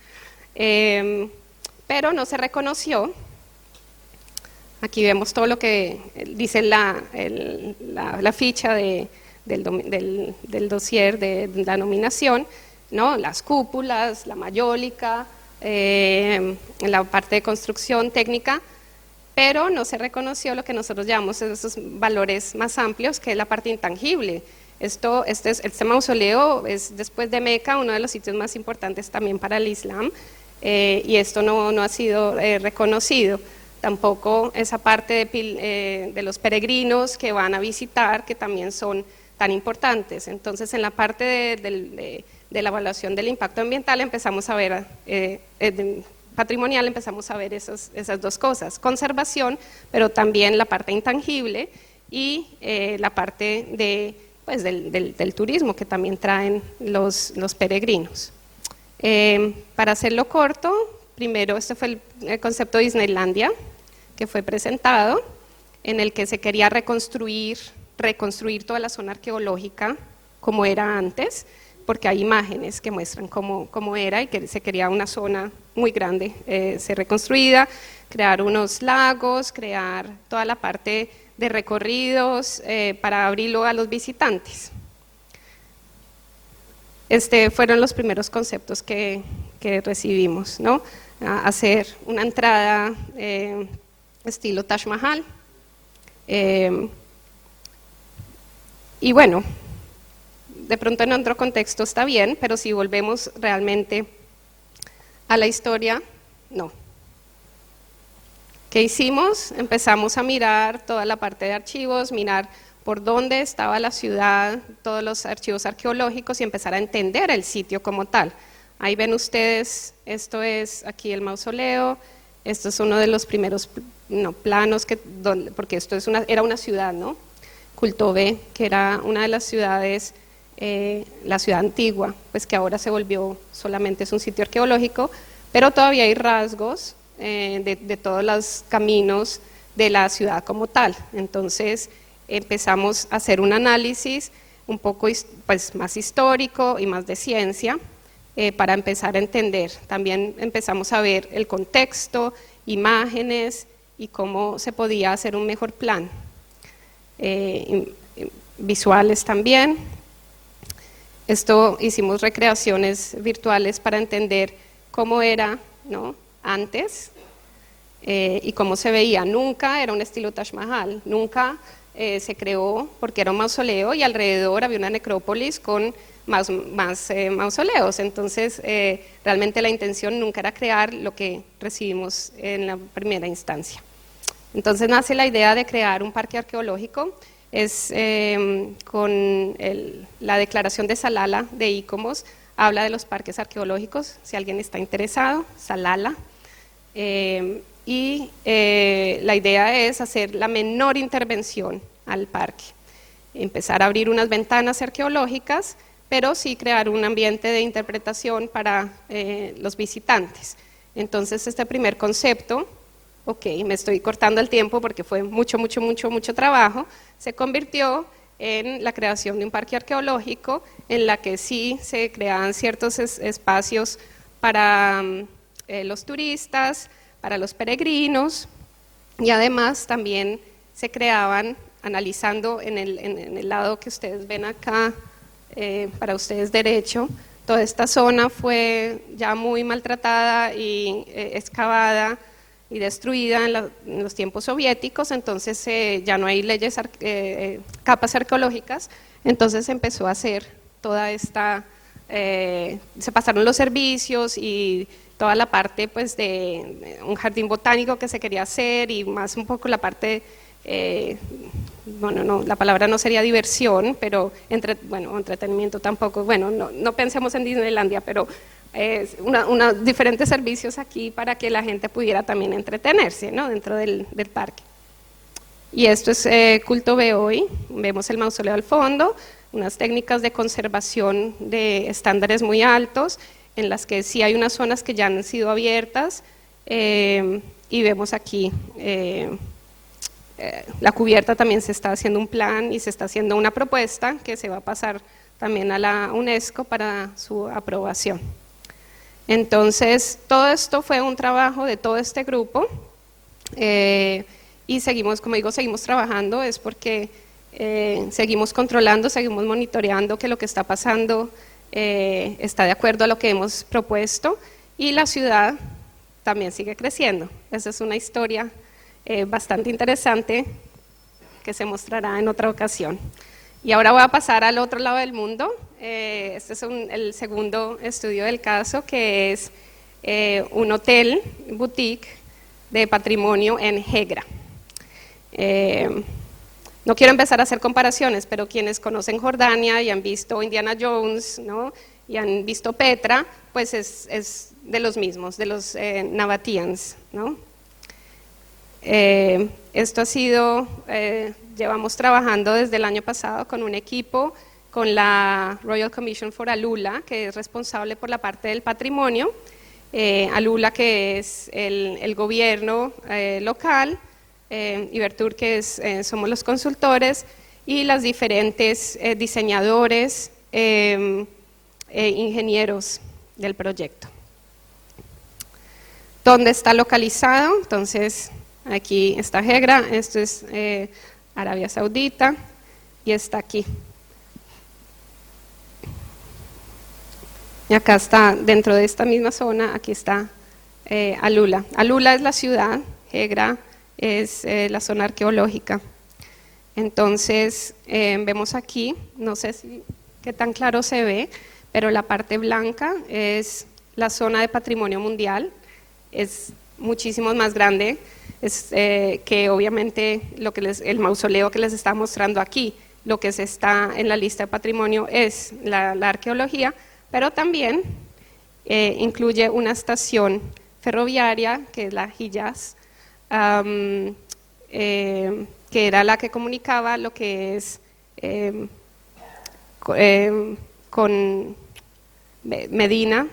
Pero no se reconoció. Aquí vemos todo lo que dice la ficha del dossier de la nominación, ¿no? Las cúpulas, la mayólica, la parte de construcción técnica, pero no se reconoció lo que nosotros llamamos esos valores más amplios, que es la parte intangible. Este mausoleo es, después de Meca, uno de los sitios más importantes también para el Islam, y esto no ha sido reconocido. Tampoco esa parte de los peregrinos que van a visitar, que también son tan importantes. Entonces, en la parte de la evaluación del impacto ambiental empezamos a ver, patrimonial, empezamos a ver esas dos cosas: conservación, pero también la parte intangible y la parte del turismo que también traen los peregrinos. Para hacerlo corto, primero este fue el concepto de Disneylandia, que fue presentado, en el que se quería reconstruir toda la zona arqueológica como era antes, porque hay imágenes que muestran cómo era, y que se quería una zona muy grande, ser reconstruida, crear unos lagos, crear toda la parte de recorridos para abrirlo a los visitantes. Fueron los primeros conceptos que recibimos, ¿no? Hacer una entrada estilo Taj Mahal, y bueno, de pronto en otro contexto está bien, pero si volvemos realmente a la historia, no. ¿Qué hicimos? Empezamos a mirar toda la parte de archivos, mirar por dónde estaba la ciudad, todos los archivos arqueológicos, y empezar a entender el sitio como tal. Ahí ven ustedes, esto es aquí el mausoleo, esto es uno de los primeros planos, porque esto era una ciudad, ¿no? Kultove, que era una de las ciudades, la ciudad antigua, pues que ahora se volvió solamente es un sitio arqueológico, pero todavía hay rasgos de todos los caminos de la ciudad como tal. Entonces empezamos a hacer un análisis un poco pues, más histórico y más de ciencia, para empezar a entender. También empezamos a ver el contexto, imágenes y cómo se podía hacer un mejor plan. Visuales también. Hicimos recreaciones virtuales para entender cómo era, ¿no?, antes, y cómo se veía. Nunca era un estilo Taj Mahal, nunca se creó porque era un mausoleo y alrededor había una necrópolis con más mausoleos. Entonces realmente la intención nunca era crear lo que recibimos en la primera instancia. Entonces nace la idea de crear un parque arqueológico. Es con la declaración de Salala de ICOMOS, habla de los parques arqueológicos, si alguien está interesado, Salala. Y la idea es hacer la menor intervención al parque, empezar a abrir unas ventanas arqueológicas, pero sí crear un ambiente de interpretación para los visitantes. Entonces este primer concepto, me estoy cortando el tiempo porque fue mucho trabajo, se convirtió en la creación de un parque arqueológico en la que sí se creaban ciertos espacios para los turistas, para los peregrinos, y además también se creaban, analizando en el lado que ustedes ven acá, para ustedes derecho, toda esta zona fue ya muy maltratada y excavada y destruida en los tiempos soviéticos. Entonces ya no hay capas arqueológicas, entonces se empezó a hacer toda esta, se pasaron los servicios y toda la parte pues de un jardín botánico que se quería hacer, y más un poco la parte bueno, no, la palabra no sería diversión, pero entretenimiento tampoco, bueno, no pensemos en Disneylandia, pero diferentes servicios aquí para que la gente pudiera también entretenerse, ¿no?, dentro del parque. Y esto es Culto Ve Hoy, vemos el mausoleo al fondo, unas técnicas de conservación de estándares muy altos, en las que sí hay unas zonas que ya han sido abiertas, y vemos aquí la cubierta. También se está haciendo un plan y se está haciendo una propuesta que se va a pasar también a la UNESCO para su aprobación. Entonces, todo esto fue un trabajo de todo este grupo, y seguimos, como digo, seguimos trabajando, es porque seguimos controlando, seguimos monitoreando que lo que está pasando está de acuerdo a lo que hemos propuesto, y la ciudad también sigue creciendo. Esa es una historia bastante interesante que se mostrará en otra ocasión. Y ahora voy a pasar al otro lado del mundo. Este es el segundo estudio del caso, que es un hotel boutique de patrimonio en Hegra. No quiero empezar a hacer comparaciones, pero quienes conocen Jordania y han visto Indiana Jones, ¿no?, y han visto Petra, pues es de los mismos, de los Nabateans, ¿no? Esto ha sido, llevamos trabajando desde el año pasado con un equipo, con la Royal Commission for Alula, que es responsable por la parte del patrimonio, Alula, que es el gobierno local, Ibertur, que somos los consultores, y las diferentes diseñadores, ingenieros del proyecto. ¿Dónde está localizado? Entonces, aquí está Hegra, esto es Arabia Saudita, y está aquí. Y acá está, dentro de esta misma zona, aquí está Alula. Alula es la ciudad, Hegra es la zona arqueológica. Entonces, vemos aquí, no sé qué tan claro se ve, pero la parte blanca es la zona de patrimonio mundial, es muchísimo más grande, que obviamente el mausoleo que les está mostrando aquí. Lo que se está en la lista de patrimonio es la arqueología, pero también incluye una estación ferroviaria, que es la Hijaz, que era la que comunicaba lo que es con Medina,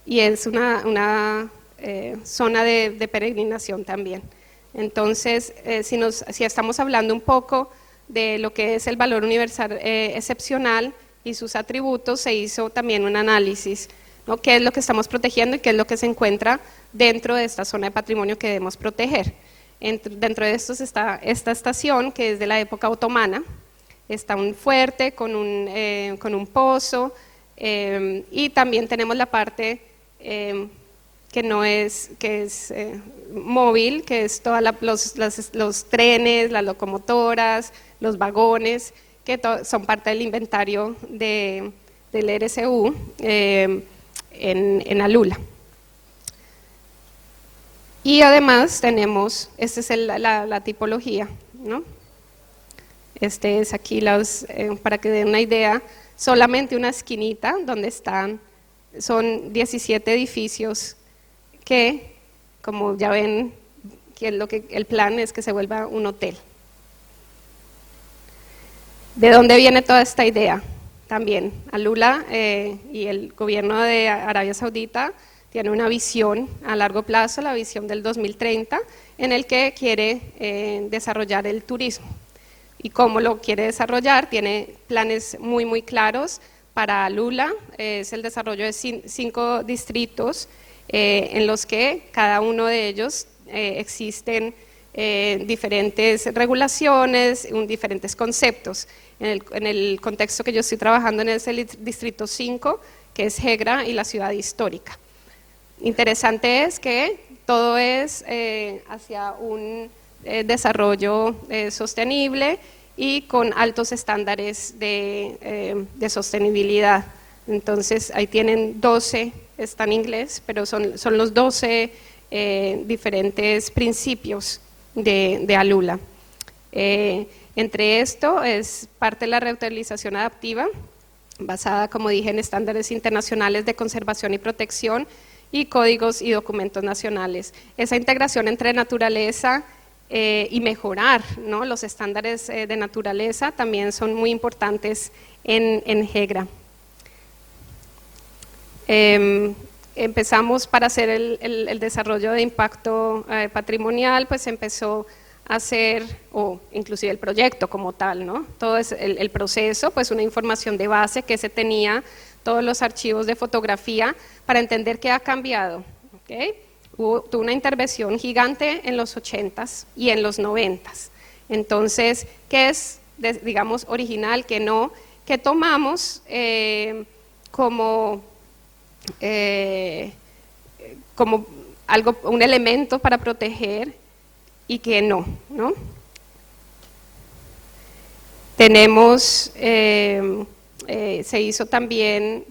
y es una zona de peregrinación también. Entonces, si estamos hablando un poco de lo que es el valor universal excepcional y sus atributos, se hizo también un análisis, ¿no?, qué es lo que estamos protegiendo y qué es lo que se encuentra dentro de esta zona de patrimonio que debemos proteger. Dentro de estos está esta estación, que es de la época otomana, está un fuerte con un pozo, y también tenemos la parte que es móvil, que es todos los trenes, las locomotoras, los vagones, que son parte del inventario del RSU en Alula. Y además tenemos, esta es la tipología, ¿no? Este es aquí, para que den una idea, solamente una esquinita donde son 17 edificios que, como ya ven, el plan es que se vuelva un hotel. ¿De dónde viene toda esta idea? También Alula y el gobierno de Arabia Saudita tiene una visión a largo plazo, la visión del 2030, en el que quiere desarrollar el turismo. ¿Y cómo lo quiere desarrollar? Tiene planes muy, muy claros para Alula. Es el desarrollo de 5 distritos en los que cada uno de ellos existen diferentes regulaciones, diferentes conceptos. En el contexto que yo estoy trabajando es el distrito 5, que es Hegra y la ciudad histórica. Interesante es que todo es hacia un desarrollo sostenible y con altos estándares de sostenibilidad. Entonces ahí tienen 12, está en inglés, pero son los 12 diferentes principios de Alula. Entre esto es parte de la reutilización adaptiva, basada, como dije, en estándares internacionales de conservación y protección y códigos y documentos nacionales. Esa integración entre naturaleza y mejorar, ¿no?, los estándares de naturaleza también son muy importantes en HEGRA. Empezamos para hacer el desarrollo de impacto patrimonial, pues empezó a hacer, o inclusive el proyecto como tal, ¿no? Todo es el proceso, pues una información de base que se tenía, todos los archivos de fotografía, para entender qué ha cambiado, ¿okay? Tuvo una intervención gigante en los 80s y en los 90s. Entonces, ¿qué es, digamos, original, qué no? ¿Qué tomamos como algo, un elemento para proteger y que no, ¿no? Tenemos, se hizo también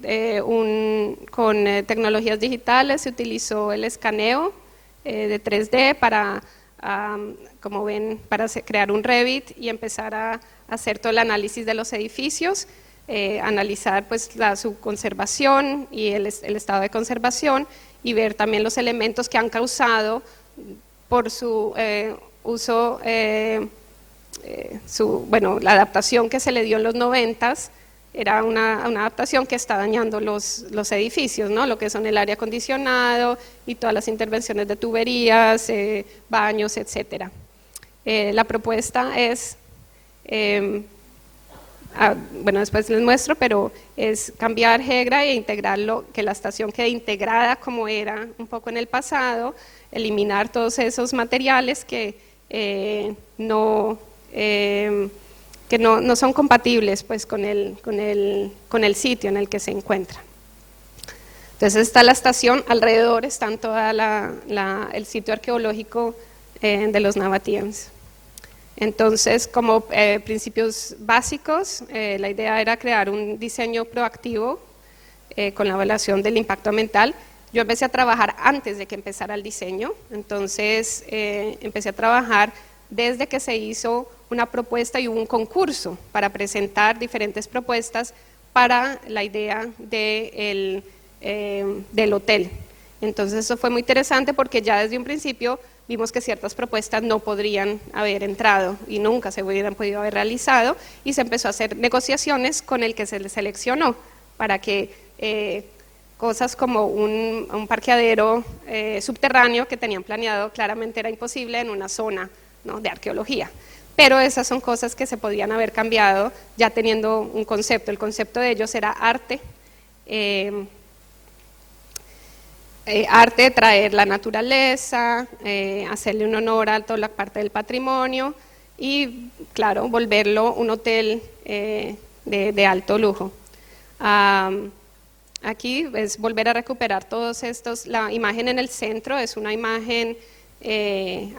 con tecnologías digitales, se utilizó el escaneo de 3D para, como ven, para crear un Revit y empezar a hacer todo el análisis de los edificios, analizar pues su conservación y el estado de conservación y ver también los elementos que han causado por su uso, la adaptación que se le dio en los 90s, era una adaptación que está dañando los edificios, ¿no?, lo que son el aire acondicionado y todas las intervenciones de tuberías, baños, etcétera. La propuesta es, después les muestro, pero es cambiar HEGRA e integrarlo, que la estación quede integrada como era un poco en el pasado, eliminar todos esos materiales que no son compatibles pues con el sitio en el que se encuentra. Entonces está la estación, alrededor están toda el sitio arqueológico de los Nabateans. Entonces, como principios básicos, la idea era crear un diseño proactivo con la evaluación del impacto ambiental. Yo empecé a trabajar antes de que empezara el diseño, entonces empecé a trabajar desde que se hizo una propuesta y hubo un concurso para presentar diferentes propuestas para la idea del hotel. Entonces eso fue muy interesante porque ya desde un principio vimos que ciertas propuestas no podrían haber entrado y nunca se hubieran podido haber realizado y se empezó a hacer negociaciones con el que se le seleccionó para que cosas como un parqueadero subterráneo que tenían planeado claramente era imposible en una zona, ¿no?, de arqueología. Pero esas son cosas que se podían haber cambiado ya teniendo un concepto. El concepto de ellos era arte, arte, traer la naturaleza, hacerle un honor a toda la parte del patrimonio y, claro, volverlo un hotel de alto lujo. Aquí es volver a recuperar todos estos, la imagen en el centro es una imagen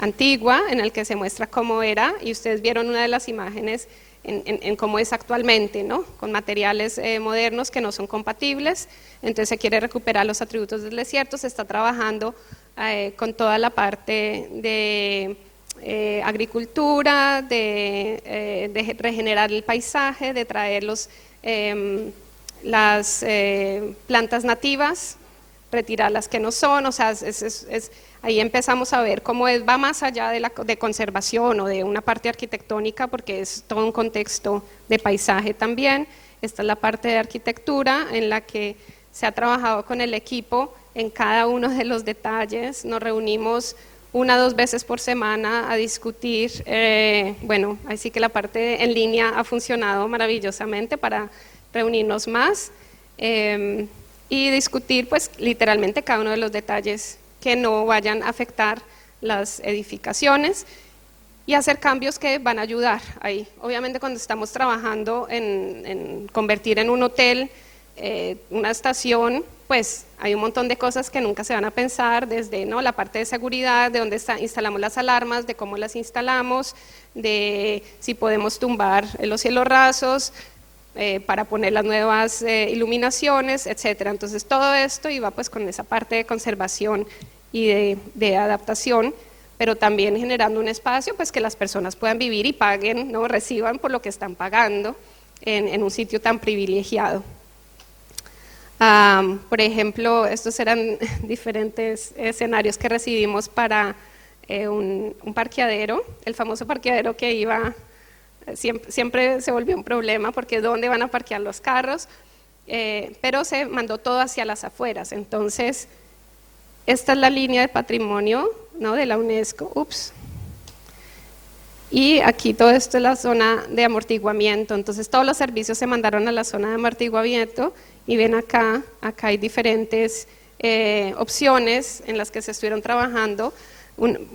antigua en el que se muestra cómo era y ustedes vieron una de las imágenes en cómo es actualmente, ¿no?, con materiales modernos que no son compatibles. Entonces se quiere recuperar los atributos del desierto, se está trabajando con toda la parte de agricultura, de regenerar el paisaje, de traer las plantas nativas, retirar las que no son, o sea, ahí empezamos a ver cómo va más allá de conservación o de una parte arquitectónica, porque es todo un contexto de paisaje también. Esta es la parte de arquitectura en la que se ha trabajado con el equipo en cada uno de los detalles. Nos reunimos 1 o 2 veces por semana a discutir, así que la parte en línea ha funcionado maravillosamente para reunirnos más y discutir pues literalmente cada uno de los detalles que no vayan a afectar las edificaciones y hacer cambios que van a ayudar ahí. Obviamente cuando estamos trabajando en convertir en un hotel una estación, pues hay un montón de cosas que nunca se van a pensar, desde la parte de seguridad, de dónde instalamos las alarmas, de cómo las instalamos, de si podemos tumbar los cielos rasos, para poner las nuevas iluminaciones, etcétera. Entonces todo esto iba pues con esa parte de conservación y de adaptación pero también generando un espacio pues que las personas puedan vivir y paguen, ¿no? Reciban por lo que están pagando en un sitio tan privilegiado. Por ejemplo, estos eran diferentes escenarios que recibimos para un parqueadero, el famoso parqueadero que iba, siempre se volvió un problema porque ¿dónde van a parquear los carros? Pero se mandó todo hacia las afueras. Entonces, esta es la línea de patrimonio, ¿no? De la UNESCO. Y aquí todo esto es la zona de amortiguamiento. Entonces, todos los servicios se mandaron a la zona de amortiguamiento y ven acá hay diferentes opciones en las que se estuvieron trabajando.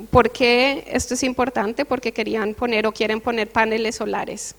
¿Por qué esto es importante? Porque querían poner o quieren poner paneles solares.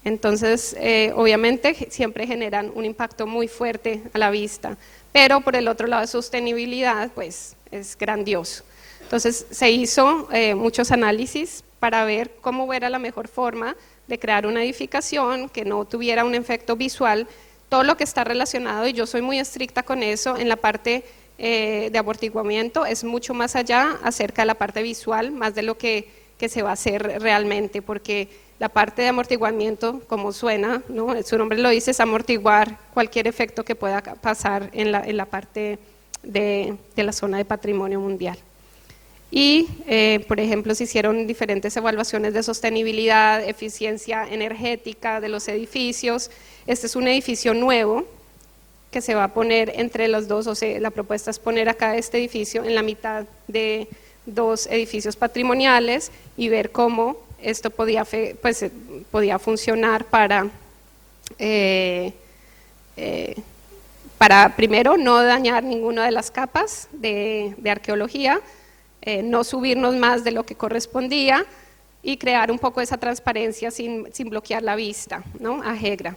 Entonces, obviamente, siempre generan un impacto muy fuerte a la vista, pero por el otro lado de sostenibilidad, pues es grandioso. Entonces, se hizo muchos análisis para ver cómo era la mejor forma de crear una edificación que no tuviera un efecto visual, todo lo que está relacionado, y yo soy muy estricta con eso, en la parte de amortiguamiento es mucho más allá acerca de la parte visual, más de lo que se va a hacer realmente, porque la parte de amortiguamiento, como suena, ¿no? Su nombre lo dice, es amortiguar cualquier efecto que pueda pasar en la parte de la zona de patrimonio mundial. Y, por ejemplo, se hicieron diferentes evaluaciones de sostenibilidad, eficiencia energética de los edificios. Este es un edificio nuevo que se va a poner entre los dos, o sea, la propuesta es poner acá este edificio en la mitad de dos edificios patrimoniales y ver cómo esto podía funcionar para primero no dañar ninguna de las capas de arqueología, no subirnos más de lo que correspondía y crear un poco esa transparencia sin bloquear la vista, ¿no? A Hegra.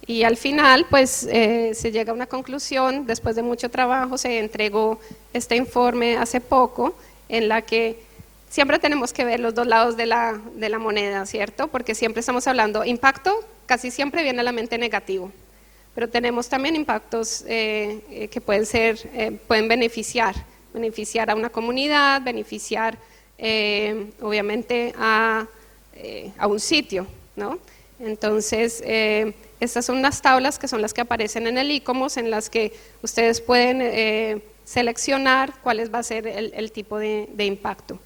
Y al final, pues, se llega a una conclusión, después de mucho trabajo, se entregó este informe hace poco, en la que siempre tenemos que ver los dos lados de la moneda, ¿cierto? Porque siempre estamos hablando, impacto casi siempre viene a la mente negativo, pero tenemos también impactos que pueden beneficiar a una comunidad, beneficiar obviamente a un sitio, ¿no? Entonces, estas son unas tablas que son las que aparecen en el ICOMOS, en las que ustedes pueden seleccionar cuál va a ser el tipo de impacto.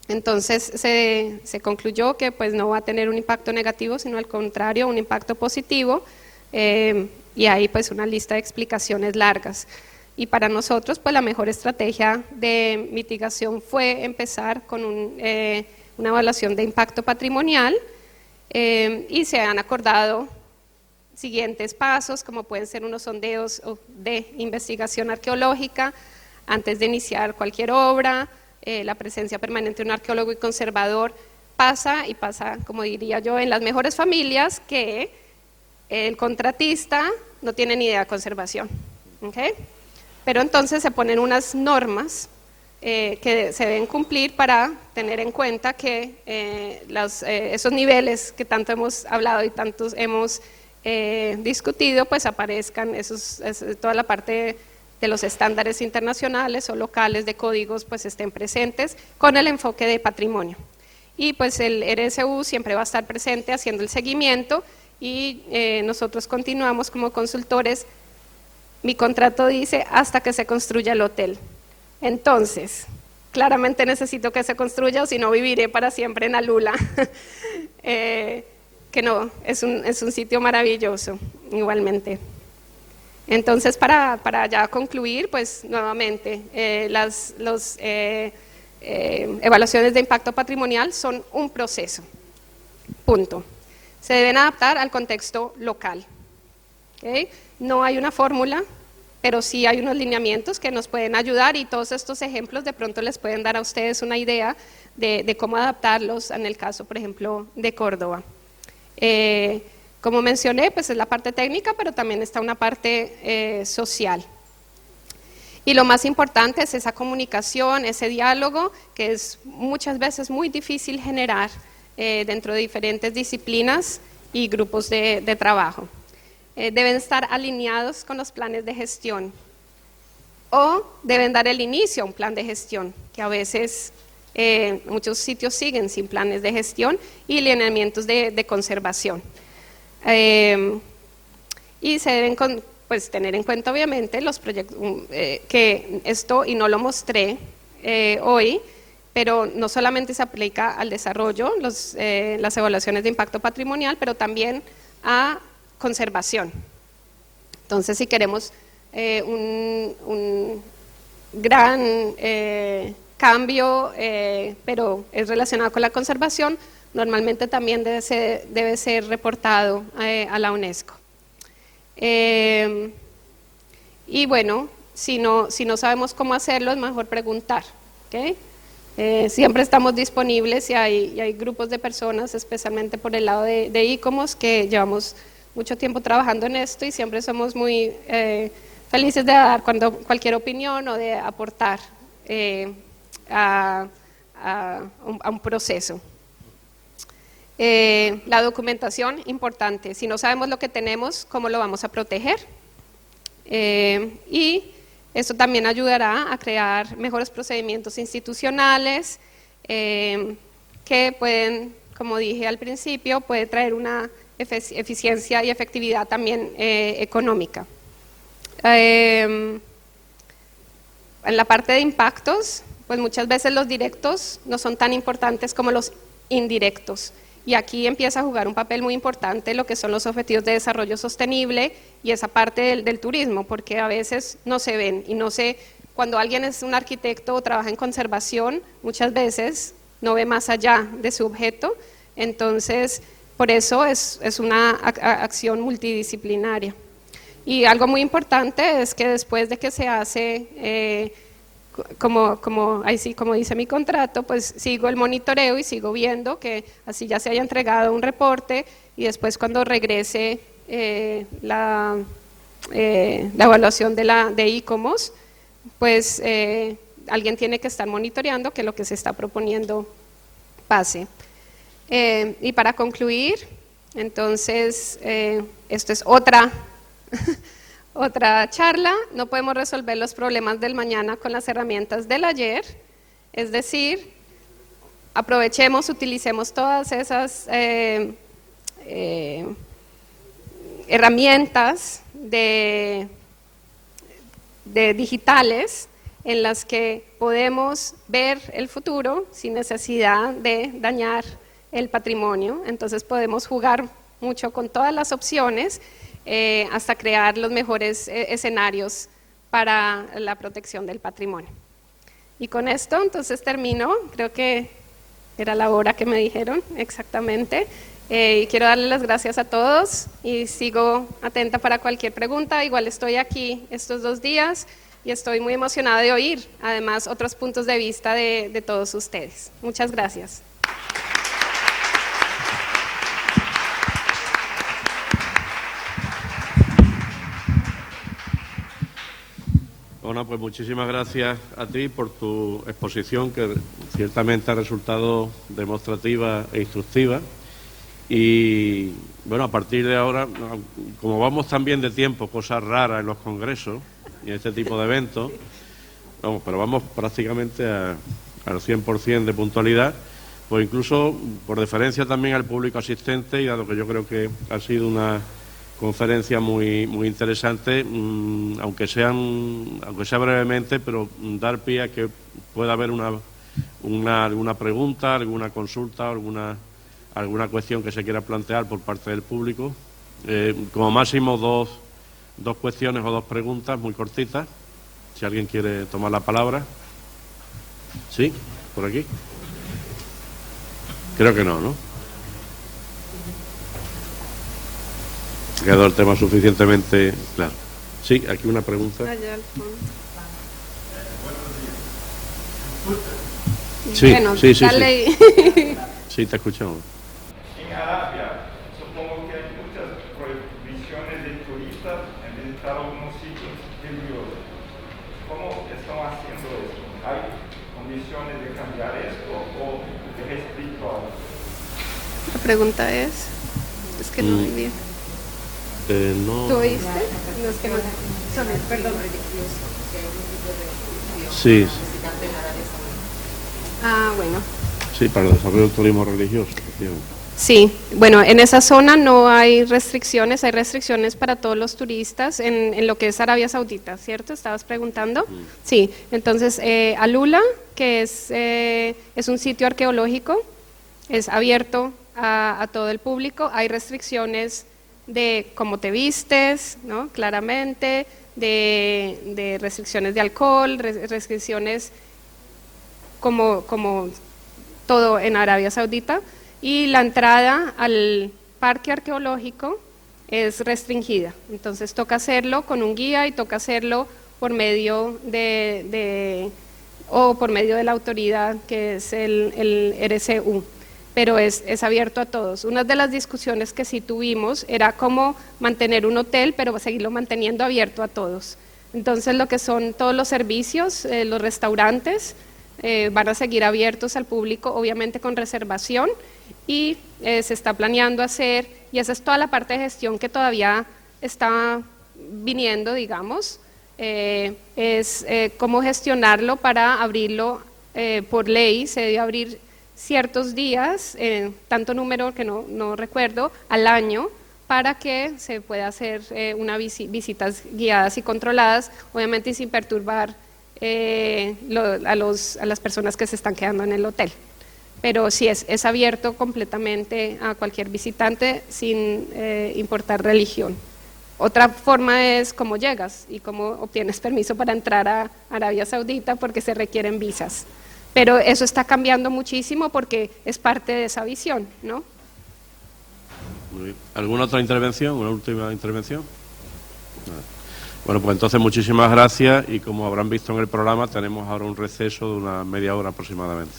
Entonces, se concluyó que pues, no va a tener un impacto negativo, sino al contrario, un impacto positivo, y hay pues, una lista de explicaciones largas. Y para nosotros, pues la mejor estrategia de mitigación fue empezar con una evaluación de impacto patrimonial, y se han acordado siguientes pasos, como pueden ser unos sondeos de investigación arqueológica antes de iniciar cualquier obra, la presencia permanente de un arqueólogo y conservador pasa, como diría yo, en las mejores familias que el contratista no tiene ni idea de conservación, ¿okay? Pero entonces se ponen unas normas que se deben cumplir para tener en cuenta que esos niveles que tanto hemos hablado y tantos hemos discutido, pues aparezcan toda la parte de los estándares internacionales o locales de códigos, pues estén presentes con el enfoque de patrimonio. Y pues el RSU siempre va a estar presente haciendo el seguimiento y nosotros continuamos como consultores. Mi contrato dice hasta que se construya el hotel. Entonces, claramente necesito que se construya o si no viviré para siempre en Alula. Que no, es un sitio maravilloso, igualmente. Entonces, para ya concluir, pues nuevamente, las evaluaciones de impacto patrimonial son un proceso, punto. Se deben adaptar al contexto local. ¿Okay? No hay una fórmula, pero sí hay unos lineamientos que nos pueden ayudar y todos estos ejemplos de pronto les pueden dar a ustedes una idea de cómo adaptarlos en el caso, por ejemplo, de Córdoba. Como mencioné, pues es la parte técnica, pero también está una parte social. Y lo más importante es esa comunicación, ese diálogo, que es muchas veces muy difícil generar dentro de diferentes disciplinas y grupos de trabajo. Deben estar alineados con los planes de gestión. o deben dar el inicio a un plan de gestión, que a veces muchos sitios siguen sin planes de gestión y lineamientos de conservación. Y se deben pues, tener en cuenta obviamente los proyectos, que esto, y no lo mostré hoy, pero no solamente se aplica al desarrollo, las evaluaciones de impacto patrimonial, pero también a conservación. Entonces, si queremos un gran cambio, pero es relacionado con la conservación, normalmente también debe ser reportado a la UNESCO. Y bueno, si no sabemos cómo hacerlo, es mejor preguntar, ¿okay? Siempre estamos disponibles y hay grupos de personas, especialmente por el lado de ICOMOS, que llevamos mucho tiempo trabajando en esto y siempre somos muy felices de dar cualquier opinión o de aportar a un proceso. La documentación, importante. Si no sabemos lo que tenemos, ¿cómo lo vamos a proteger? Y esto también ayudará a crear mejores procedimientos institucionales que pueden, como dije al principio, puede traer una eficiencia y efectividad también económica. En la parte de impactos, pues muchas veces los directos no son tan importantes como los indirectos. Y aquí empieza a jugar un papel muy importante lo que son los objetivos de desarrollo sostenible y esa parte del turismo, porque a veces no se ven y no sé, cuando alguien es un arquitecto o trabaja en conservación, muchas veces no ve más allá de su objeto, entonces por eso es una acción multidisciplinaria. Y algo muy importante es que después de que se hace como dice mi contrato, pues sigo el monitoreo y sigo viendo que así ya se haya entregado un reporte y después cuando regrese la evaluación de ICOMOS, pues alguien tiene que estar monitoreando que lo que se está proponiendo pase. Y para concluir, entonces, esto es otra charla. No podemos resolver los problemas del mañana con las herramientas del ayer, es decir, aprovechemos, utilicemos todas esas herramientas de digitales en las que podemos ver el futuro sin necesidad de dañar el patrimonio. Entonces podemos jugar mucho con todas las opciones hasta crear los mejores escenarios para la protección del patrimonio. Y con esto entonces termino, creo que era la hora que me dijeron exactamente, y quiero darles las gracias a todos y sigo atenta para cualquier pregunta. Igual estoy aquí estos 2 días y estoy muy emocionada de oír además otros puntos de vista de todos ustedes. Muchas gracias. Bueno, pues muchísimas gracias a ti por tu exposición, que ciertamente ha resultado demostrativa e instructiva. Y bueno, a partir de ahora, como vamos también de tiempo, cosas raras en los congresos y en este tipo de eventos, pero vamos prácticamente al 100% de puntualidad, pues incluso por deferencia también al público asistente, y dado que yo creo que ha sido una conferencia muy interesante, aunque sea brevemente, pero dar pie a que pueda haber alguna pregunta, alguna consulta, alguna cuestión que se quiera plantear por parte del público. Como máximo dos cuestiones o 2 preguntas muy cortitas, si alguien quiere tomar la palabra. ¿Sí? ¿Por aquí? Creo que no, ¿no? Quedó el tema suficientemente claro. Sí, aquí una pregunta. Allá al fondo. Sí, bueno, sí. dale. Sí, te escuchamos. En Arabia, supongo que hay muchas prohibiciones de turistas en visitar algunos sitios religiosos. ¿Cómo están haciendo esto? ¿Hay condiciones de cambiar esto o es restricto a...? La pregunta es que no oí bien. No. ¿Tú oíste? No, es que no. Perdón. Sí, Bueno. sí, para el desarrollo del turismo religioso, efectivamente. Sí, bueno, en esa zona no hay restricciones para todos los turistas en lo que es Arabia Saudita, ¿cierto? ¿Estabas preguntando? Sí, entonces Alula, que es un sitio arqueológico, es abierto a todo el público, hay restricciones de cómo te vistes, ¿no? Claramente, de restricciones de alcohol, restricciones como todo en Arabia Saudita, y la entrada al parque arqueológico es restringida, entonces toca hacerlo con un guía y toca hacerlo por medio por medio de la autoridad que es el RCU, pero es abierto a todos. Una de las discusiones que sí tuvimos era cómo mantener un hotel, pero seguirlo manteniendo abierto a todos. Entonces lo que son todos los servicios, los restaurantes, van a seguir abiertos al público, obviamente con reservación, y se está planeando hacer, y esa es toda la parte de gestión que todavía está viniendo, digamos, es cómo gestionarlo para abrirlo por ley. Se debe abrir ciertos días, tanto número que no recuerdo, al año, para que se pueda hacer visitas guiadas y controladas, obviamente sin perturbar a las personas que se están quedando en el hotel. Pero sí es abierto completamente a cualquier visitante sin importar religión. Otra forma es cómo llegas y cómo obtienes permiso para entrar a Arabia Saudita, porque se requieren visas. Pero eso está cambiando muchísimo porque es parte de esa visión, ¿no? Muy bien. ¿Alguna otra intervención? ¿Una última intervención? Nada. Bueno, pues entonces muchísimas gracias, y como habrán visto en el programa, tenemos ahora un receso de una media hora aproximadamente.